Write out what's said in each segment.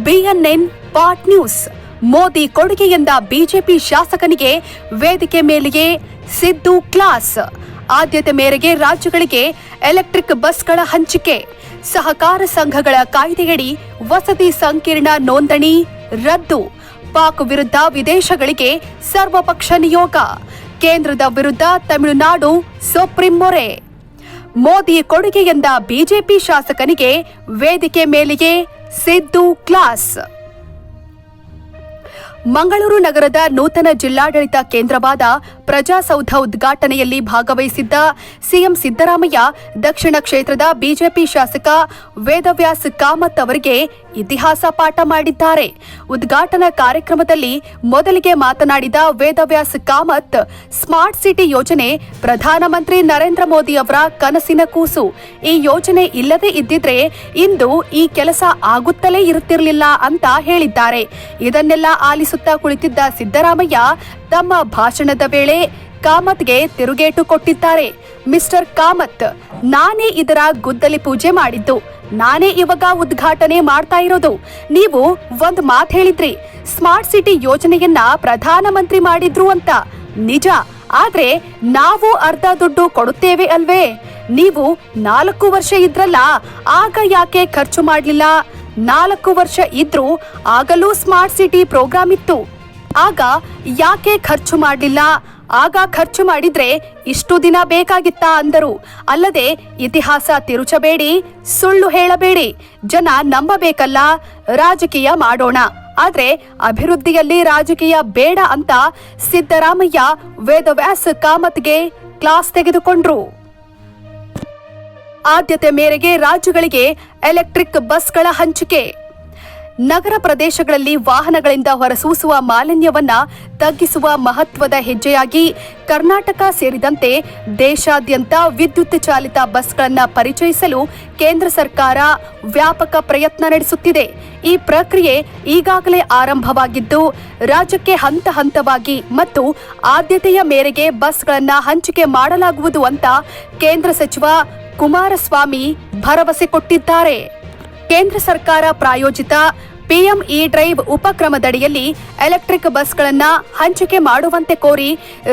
BNN part news. Modi ಕೊಡುಗೆಯಿಂದ BJP ಶಾಸಕನಿಗೆ ವೇದಿಕೆ ಮೇಲೆಯೇ ಸಿದ್ದು ಕ್ಲಾಸ್. ಆದ್ಯತೆ ಮೇರೆಗೆ ರಾಜ್ಯಗಳಿಗೆ ಎಲೆಕ್ಟ್ರಿಕ್ ಬಸ್ಗಳ ಹಂಚಿಕೆ. ಸಹಕಾರ ಸಂಘಗಳ ಕಾಯ್ದೆಯಡಿ ವಸತಿ ಸಂಕೀರ್ಣ ನೋಂದಣಿ ರದ್ದು. ಪಾಕ್ ವಿರುದ್ಧ ವಿದೇಶಗಳಿಗೆ ಸರ್ವಪಕ್ಷ ನಿಯೋಗ. ಕೇಂದ್ರದ ವಿರುದ್ಧ ತಮಿಳುನಾಡು ಸುಪ್ರೀಂ ಮೊರೆ. ಮೋದಿ ಕೊಡುಗೆಯಿಂದ ಬಿಜೆಪಿ ಶಾಸಕನಿಗೆ ವೇದಿಕೆ ಮೇಲೆಯೇ ಸಿದ್ದು ಕ್ಲಾಸ್. ಮಂಗಳೂರು ನಗರದ ನೂತನ ಜಿಲ್ಲಾಡಳಿತ ಕೇಂದ್ರವಾದ ಪ್ರಜಾಸೌಧ ಉದ್ಘಾಟನೆಯಲ್ಲಿ ಭಾಗವಹಿಸಿದ್ದ ಸಿಎಂ ಸಿದ್ದರಾಮಯ್ಯ ದಕ್ಷಿಣ ಕ್ಷೇತ್ರದ ಬಿಜೆಪಿ ಶಾಸಕ ವೇದವ್ಯಾಸ್ ಕಾಮತ್ ಅವರಿಗೆ ಇತಿಹಾಸ ಪಾಠ ಮಾಡಿದ್ದಾರೆ. ಉದ್ಘಾಟನಾ ಕಾರ್ಯಕ್ರಮದಲ್ಲಿ ಮೊದಲಿಗೆ ಮಾತನಾಡಿದ ವೇದವ್ಯಾಸ್ ಕಾಮತ್, ಸ್ಮಾರ್ಟ್ ಸಿಟಿ ಯೋಜನೆ ಪ್ರಧಾನಮಂತ್ರಿ ನರೇಂದ್ರ ಮೋದಿ ಅವರ ಕನಸಿನ ಕೂಸು. ಈ ಯೋಜನೆ ಇಲ್ಲದೇ ಇದ್ದಿದ್ರೆ ಇಂದು ಈ ಕೆಲಸ ಆಗುತ್ತಲೇ ಇರುತ್ತಿರಲಿಲ್ಲ ಅಂತ ಹೇಳಿದ್ದಾರೆ. ಇದನ್ನೆಲ್ಲ ಆಲಿಸುತ್ತಾ ಕುಳಿತಿದ್ದ ಸಿದ್ದರಾಮಯ್ಯ ತಮ್ಮ ಭಾಷಣದ ವೇಳೆ ಕಾಮತ್ಗೆ ತಿರುಗೇಟು ಕೊಟ್ಟಿದ್ದಾರೆ. ಮಿಸ್ಟರ್ ಕಾಮತ್, ನಾನೇ ಇದರ ಗುದ್ದಲಿ ಪೂಜೆ ಮಾಡಿದ್ದು, ನಾನೇ ಇವಾಗ ಉದ್ಘಾಟನೆ ಮಾಡ್ತಾ ಇರೋದು. ನೀವು ಒಂದ್ ಮಾತು ಹೇಳಿದ್ರಿ, ಸ್ಮಾರ್ಟ್ ಸಿಟಿ ಯೋಜನೆಯನ್ನ ಪ್ರಧಾನಮಂತ್ರಿ ಮಾಡಿದ್ರು ಅಂತ. ನಿಜ, ಆದ್ರೆ ನಾವು ಅರ್ಧ ದುಡ್ಡು ಕೊಡುತ್ತೇವೆ ಅಲ್ವೇ? ನೀವು 4 ವರ್ಷ ಇದ್ರಲ್ಲ, ಆಗ ಯಾಕೆ ಖರ್ಚು ಮಾಡ್ಲಿಲ್ಲ? 4 ವರ್ಷ ಇದ್ರೂ ಆಗಲೂ ಸ್ಮಾರ್ಟ್ ಸಿಟಿ ಪ್ರೋಗ್ರಾಮ್ ಇತ್ತು, ಆಗ ಯಾಕೆ ಖರ್ಚು ಮಾಡಲಿಲ್ಲ? ಆಗ ಖರ್ಚು ಮಾಡಿದ್ರೆ ಇಷ್ಟು ದಿನ ಬೇಕಾಗಿತ್ತಾ ಅಂದರು. ಅಲ್ಲದೆ ಇತಿಹಾಸ ತಿರುಚಬೇಡಿ, ಸುಳ್ಳು ಹೇಳಬೇಡಿ, ಜನ ನಂಬಬೇಕಲ್ಲ. ರಾಜಕೀಯ ಮಾಡೋಣ, ಆದ್ರೆ ಅಭಿವೃದ್ಧಿಯಲ್ಲಿ ರಾಜಕೀಯ ಬೇಡ ಅಂತ ಸಿದ್ದರಾಮಯ್ಯ ವೇದವ್ಯಾಸ್ ಕಾಮತ್ಗೆ ಕ್ಲಾಸ್ ತೆಗೆದುಕೊಂಡ್ರು. ಆದ್ಯತೆ ಮೇರೆಗೆ ರಾಜ್ಯಗಳಿಗೆ ಎಲೆಕ್ಟ್ರಿಕ್ ಬಸ್ಗಳ ಹಂಚಿಕೆ. ನಗರ ಪ್ರದೇಶಗಳಲ್ಲಿ ವಾಹನಗಳಿಂದ ಹೊರಸೂಸುವ ಮಾಲಿನ್ಯವನ್ನ ತಗ್ಗಿಸುವ ಮಹತ್ವದ ಹೆಜ್ಜೆಯಾಗಿ ಕರ್ನಾಟಕ ಸೇರಿದಂತೆ ದೇಶಾದ್ಯಂತ ವಿದ್ಯುತ್ ಚಾಲಿತ ಬಸ್ಗಳನ್ನು ಪರಿಚಯಿಸಲು ಕೇಂದ್ರ ಸರ್ಕಾರ ವ್ಯಾಪಕ ಪ್ರಯತ್ನ ನಡೆಸುತ್ತಿದೆ. ಈ ಪ್ರಕ್ರಿಯೆ ಈಗಾಗಲೇ ಆರಂಭವಾಗಿದ್ದು, ರಾಜ್ಯಕ್ಕೆ ಹಂತ ಹಂತವಾಗಿ ಮತ್ತು ಆದ್ಯತೆಯ ಮೇರೆಗೆ ಬಸ್ಗಳನ್ನು ಹಂಚಿಕೆ ಮಾಡಲಾಗುವುದು ಅಂತ ಕೇಂದ್ರ ಸಚಿವ ಕುಮಾರಸ್ವಾಮಿ ಭರವಸೆ ಕೊಟ್ಟಿದ್ದಾರೆ. ಕೇಂದ್ರ ಸರ್ಕಾರ ಪ್ರಾಯೋಜಿತ ಪಿಎಂ ಇ ಡ್ರೈವ್ ಉಪಕ್ರಮದಡಿಯಲ್ಲಿ ಎಲೆಕ್ಟ್ರಿಕ್ ಬಸ್ಗಳನ್ನು ಹಂಚಿಕೆ ಮಾಡುವಂತೆ ಕೋರಿ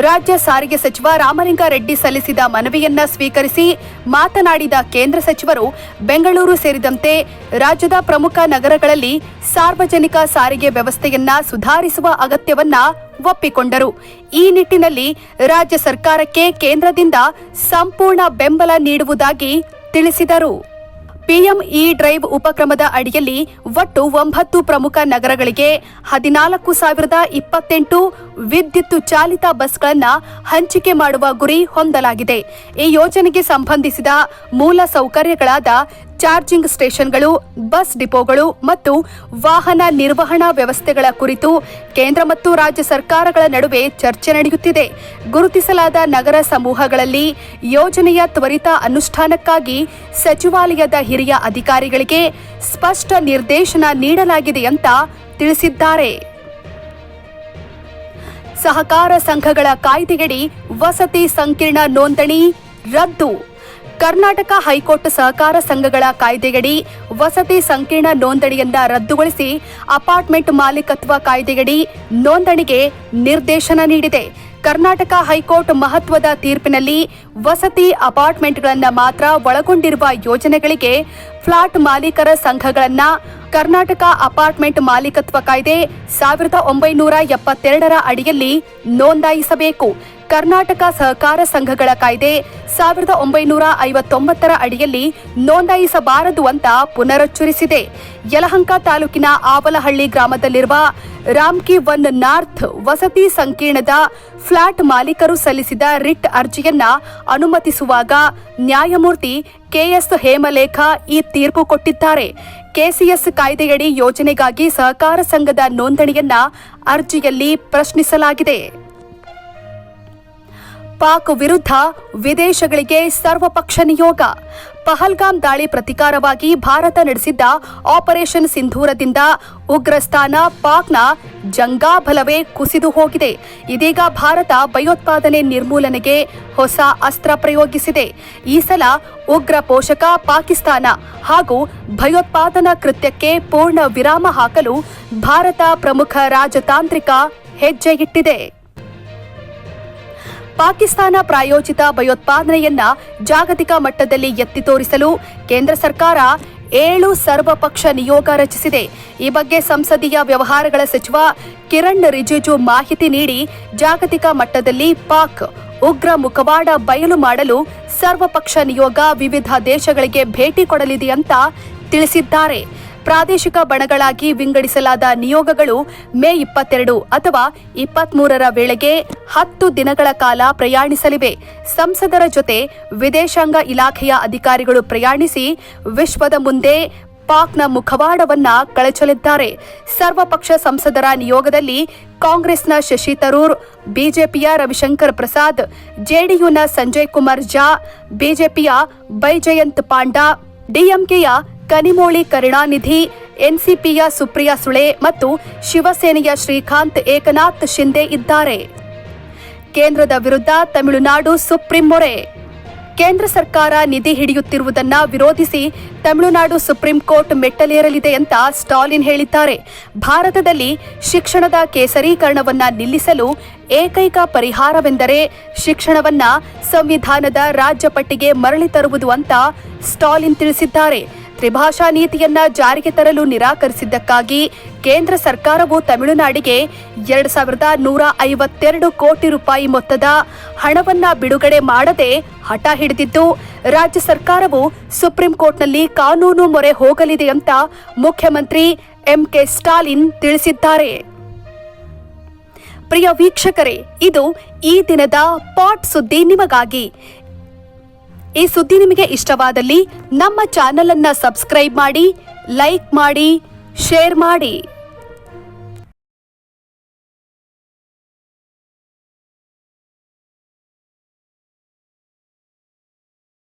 ರಾಜ್ಯ ಸಾರಿಗೆ ಸಚಿವ ರಾಮಲಿಂಗಾರೆಡ್ಡಿ ಸಲ್ಲಿಸಿದ ಮನವಿಯನ್ನ ಸ್ವೀಕರಿಸಿ ಮಾತನಾಡಿದ ಕೇಂದ್ರ ಸಚಿವರು, ಬೆಂಗಳೂರು ಸೇರಿದಂತೆ ರಾಜ್ಯದ ಪ್ರಮುಖ ನಗರಗಳಲ್ಲಿ ಸಾರ್ವಜನಿಕ ಸಾರಿಗೆ ವ್ಯವಸ್ಥೆಯನ್ನ ಸುಧಾರಿಸುವ ಅಗತ್ಯವನ್ನ ಒಪ್ಪಿಕೊಂಡರು. ಈ ನಿಟ್ಟಿನಲ್ಲಿ ರಾಜ್ಯ ಸರ್ಕಾರಕ್ಕೆ ಕೇಂದ್ರದಿಂದ ಸಂಪೂರ್ಣ ಬೆಂಬಲ ನೀಡುವುದಾಗಿ ತಿಳಿಸಿದರು. ಪಿಎಂ ಇ ಡ್ರೈವ್ ಉಪಕ್ರಮದ ಅಡಿಯಲ್ಲಿ ಒಟ್ಟು 9 ಪ್ರಮುಖ ನಗರಗಳಿಗೆ 14,028 ವಿದ್ಯುತ್ ಚಾಲಿತ ಬಸ್ಗಳನ್ನು ಹಂಚಿಕೆ ಮಾಡುವ ಗುರಿ ಹೊಂದಲಾಗಿದೆ. ಈ ಯೋಜನೆಗೆ ಸಂಬಂಧಿಸಿದ ಮೂಲ ಸೌಕರ್ಯಗಳಾದ ಚಾರ್ಜಿಂಗ್ ಸ್ಟೇಷನ್ಗಳು, ಬಸ್ ಡಿಪೋಗಳು ಮತ್ತು ವಾಹನ ನಿರ್ವಹಣಾ ವ್ಯವಸ್ಥೆಗಳ ಕುರಿತು ಕೇಂದ್ರ ಮತ್ತು ರಾಜ್ಯ ಸರ್ಕಾರಗಳ ನಡುವೆ ಚರ್ಚೆ ನಡೆಯುತ್ತಿದೆ. ಗುರುತಿಸಲಾದ ನಗರ ಸಮೂಹಗಳಲ್ಲಿ ಯೋಜನೆಯ ತ್ವರಿತ ಅನುಷ್ಠಾನಕ್ಕಾಗಿ ಸಚಿವಾಲಯದ ಹಿರಿಯ ಅಧಿಕಾರಿಗಳಿಗೆ ಸ್ಪಷ್ಟ ನಿರ್ದೇಶನ ನೀಡಲಾಗಿದೆ ಅಂತ ತಿಳಿಸಿದ್ದಾರೆ. ಸಹಕಾರ ಸಂಘಗಳ ಕಾಯ್ದೆಯಡಿ ವಸತಿ ಸಂಕೀರ್ಣ ನೋಂದಣಿ ರದ್ದು. ಕರ್ನಾಟಕ ಹೈಕೋರ್ಟ್ ಸಹಕಾರ ಸಂಘಗಳ ಕಾಯ್ದೆಯಡಿ ವಸತಿ ಸಂಕೀರ್ಣ ನೋಂದಣಿಯನ್ನ ರದ್ದುಗೊಳಿಸಿ ಅಪಾರ್ಟ್ಮೆಂಟ್ ಮಾಲೀಕತ್ವ ಕಾಯ್ದೆಯಡಿ ನೋಂದಣಿಗೆ ನಿರ್ದೇಶನ ನೀಡಿದೆ. ಕರ್ನಾಟಕ ಹೈಕೋರ್ಟ್ ಮಹತ್ವದ ತೀರ್ಪಿನಲ್ಲಿ ವಸತಿ ಅಪಾರ್ಟ್ಮೆಂಟ್ಗಳನ್ನು ಮಾತ್ರ ಒಳಗೊಂಡಿರುವ ಯೋಜನೆಗಳಿಗೆ ಫ್ಲಾಟ್ ಮಾಲೀಕರ ಸಂಘಗಳನ್ನ ಕರ್ನಾಟಕ ಅಪಾರ್ಟ್ಮೆಂಟ್ ಮಾಲೀಕತ್ವ ಕಾಯ್ದೆ 1972ರ ಅಡಿಯಲ್ಲಿ ನೋಂದಾಯಿಸಬೇಕು. ಕರ್ನಾಟಕ ಸಹಕಾರ ಸಂಘಗಳ ಕಾಯ್ದೆ 1959ರ ಅಡಿಯಲ್ಲಿ ನೋಂದಾಯಿಸಬಾರದು ಅಂತ ಪುನರುಚ್ಚರಿಸಿದೆ. ಯಲಹಂಕ ತಾಲೂಕಿನ ಆವಲಹಳ್ಳಿ ಗ್ರಾಮದಲ್ಲಿರುವ ರಾಮ್ಕಿ 1 ನಾರ್ತ್ ವಸತಿ ಸಂಕೀರ್ಣದ ಫ್ಲಾಟ್ ಮಾಲೀಕರು ಸಲ್ಲಿಸಿದ ರಿಟ್ ಅರ್ಜಿಯನ್ನ ಅನುಮತಿಸುವಾಗ ನ್ಯಾಯಮೂರ್ತಿ ಕೆಎಸ್ ಹೇಮಲೇಖ ಈ ತೀರ್ಪು ಕೊಟ್ಟಿದ್ದಾರೆ. ಕೆಸಿಎಸ್ ಕಾಯ್ದೆಯಡಿ ಯೋಜನೆಗಾಗಿ ಸಹಕಾರ ಸಂಘದ ನೋಂದಣಿಯನ್ನ ಅರ್ಜಿಯಲ್ಲಿ ಪ್ರಶ್ನಿಸಲಾಗಿದೆ. ಪಾಕ್ ವಿರುದ್ಧ ವಿದೇಶಗಳಿಗೆ ಸರ್ವಪಕ್ಷ ನಿಯೋಗ. ಪಹಲ್ಗಾಮ್ ದಾಳಿ ಪ್ರತೀಕಾರವಾಗಿ ಭಾರತ ನಡೆಸಿದ್ದ ಆಪರೇಷನ್ ಸಿಂಧೂರದಿಂದ ಉಗ್ರಸ್ಥಾನ ಪಾಕ್ನ ಜಂಗಾಬಲವೇ ಕುಸಿದು ಹೋಗಿದೆ. ಇದೀಗ ಭಾರತ ಭಯೋತ್ಪಾದನೆ ನಿರ್ಮೂಲನೆಗೆ ಹೊಸ ಅಸ್ತ್ರ ಪ್ರಯೋಗಿಸಿದೆ. ಈ ಸಲ ಉಗ್ರ ಪೋಷಕ ಪಾಕಿಸ್ತಾನ ಹಾಗೂ ಭಯೋತ್ಪಾದನಾ ಕೃತ್ಯಕ್ಕೆ ಪೂರ್ಣ ವಿರಾಮ ಹಾಕಲು ಭಾರತ ಪ್ರಮುಖ ರಾಜತಾಂತ್ರಿಕ ಹೆಜ್ಜೆ ಇಟ್ಟಿದೆ. ಪಾಕಿಸ್ತಾನ ಪ್ರಾಯೋಜಿತ ಭಯೋತ್ಪಾದನೆಯನ್ನ ಜಾಗತಿಕ ಮಟ್ಟದಲ್ಲಿ ಎತ್ತಿ ತೋರಿಸಲು ಕೇಂದ್ರ ಸರ್ಕಾರ 7 ಸರ್ವಪಕ್ಷ ನಿಯೋಗ ರಚಿಸಿದೆ. ಈ ಬಗ್ಗೆ ಸಂಸದೀಯ ವ್ಯವಹಾರಗಳ ಸಚಿವ ಕಿರಣ್ ರಿಜಿಜು ಮಾಹಿತಿ ನೀಡಿ, ಜಾಗತಿಕ ಮಟ್ಟದಲ್ಲಿ ಪಾಕ್ ಉಗ್ರ ಮುಖವಾಡ ಬಯಲು ಮಾಡಲು ಸರ್ವಪಕ್ಷ ನಿಯೋಗ ವಿವಿಧ ದೇಶಗಳಿಗೆ ಭೇಟಿ ಕೊಡಲಿದೆ ಅಂತ ತಿಳಿಸಿದ್ದಾರೆ. ಪ್ರಾದೇಶಿಕ ಬಣಗಳಾಗಿ ವಿಂಗಡಿಸಲಾದ ನಿಯೋಗಗಳು ಮೇ 22 ಅಥವಾ 23ರ ವೇಳೆಗೆ 10 ದಿನಗಳ ಕಾಲ ಪ್ರಯಾಣಿಸಲಿವೆ. ಸಂಸದರ ಜೊತೆ ವಿದೇಶಾಂಗ ಇಲಾಖೆಯ ಅಧಿಕಾರಿಗಳು ಪ್ರಯಾಣಿಸಿ ವಿಶ್ವದ ಮುಂದೆ ಪಾಕ್ನ ಮುಖವಾಡವನ್ನ ಕಳಚಲಿದ್ದಾರೆ. ಸರ್ವಪಕ್ಷ ಸಂಸದರ ನಿಯೋಗದಲ್ಲಿ ಕಾಂಗ್ರೆಸ್ನ ಶಶಿ ತರೂರ್, ಬಿಜೆಪಿಯ ರವಿಶಂಕರ್ ಪ್ರಸಾದ್, ಜೆಡಿಯುನ ಸಂಜಯ್ ಕುಮಾರ್ ಝಾ, ಬಿಜೆಪಿಯ ಬೈಜಯಂತ್ ಪಾಂಡಾ, ಡಿಎಂಕೆಯ ಕನಿಮೋಳಿ ಕರುಣಾನಿಧಿ, ಎನ್ಸಿಪಿಯ ಸುಪ್ರಿಯಾ ಸುಳೆ ಮತ್ತು ಶಿವಸೇನೆಯ ಶ್ರೀಕಾಂತ್ ಏಕನಾಥ್ ಶಿಂದೆ ಇದ್ದಾರೆ. ಕೇಂದ್ರದ ವಿರುದ್ಧ ತಮಿಳುನಾಡು ಸುಪ್ರೀಂ ಮೊರೆ. ಕೇಂದ್ರ ಸರ್ಕಾರ ನಿಧಿ ಹಿಡಿಯುತ್ತಿರುವುದನ್ನ ವಿರೋಧಿಸಿ ತಮಿಳುನಾಡು ಸುಪ್ರೀಂ ಕೋರ್ಟ್ ಮೆಟ್ಟಲೇರಲಿದೆ ಅಂತ ಸ್ಟಾಲಿನ್ ಹೇಳಿದ್ದಾರೆ. ಭಾರತದಲ್ಲಿ ಶಿಕ್ಷಣದ ಕೇಸರೀಕರಣವನ್ನ ನಿಲ್ಲಿಸಲು ಏಕೈಕ ಪರಿಹಾರವೆಂದರೆ ಶಿಕ್ಷಣವನ್ನ ಸಂವಿಧಾನದ ರಾಜ್ಯ ಪಟ್ಟಿಗೆ ಮರಳಿ ತರುವುದು ಅಂತ ಸ್ಟಾಲಿನ್ ತಿಳಿಸಿದ್ದಾರೆ. ತ್ರಿಭಾಷಾ ನೀತಿಯನ್ನ ಜಾರಿಗೆ ತರಲು ನಿರಾಕರಿಸಿದ್ದಕ್ಕಾಗಿ ಕೇಂದ್ರ ಸರ್ಕಾರವು ತಮಿಳುನಾಡಿಗೆ 2,152 ಕೋಟಿ ರೂಪಾಯಿ ಮೊತ್ತದ ಹಣವನ್ನ ಬಿಡುಗಡೆ ಮಾಡದೆ ಹಠ ಹಿಡಿದಿದ್ದು, ರಾಜ್ಯ ಸರ್ಕಾರವು ಸುಪ್ರೀಂ ಕೋರ್ಟ್ನಲ್ಲಿ ಕಾನೂನು ಮೊರೆ ಹೋಗಲಿದೆ ಅಂತ ಮುಖ್ಯಮಂತ್ರಿ ಎಂಕೆ ಸ್ಟಾಲಿನ್ ತಿಳಿಸಿದ್ದಾರೆ. ಪ್ರಿಯ ವೀಕ್ಷಕರೇ, ಇದು ಈ ದಿನದ ಪಾಟ್ ಸುದ್ದಿ ನಿಮಗಾಗಿ. ಈ ಸುದ್ದಿ ನಿಮಗೆ ಇಷ್ಟವಾದಲ್ಲಿ ನಮ್ಮ ಚಾನೆಲ್ ಅನ್ನು ಸಬ್ಸ್ಕ್ರೈಬ್ ಮಾಡಿ, ಲೈಕ್ ಮಾಡಿ, ಶೇರ್ ಮಾಡಿ.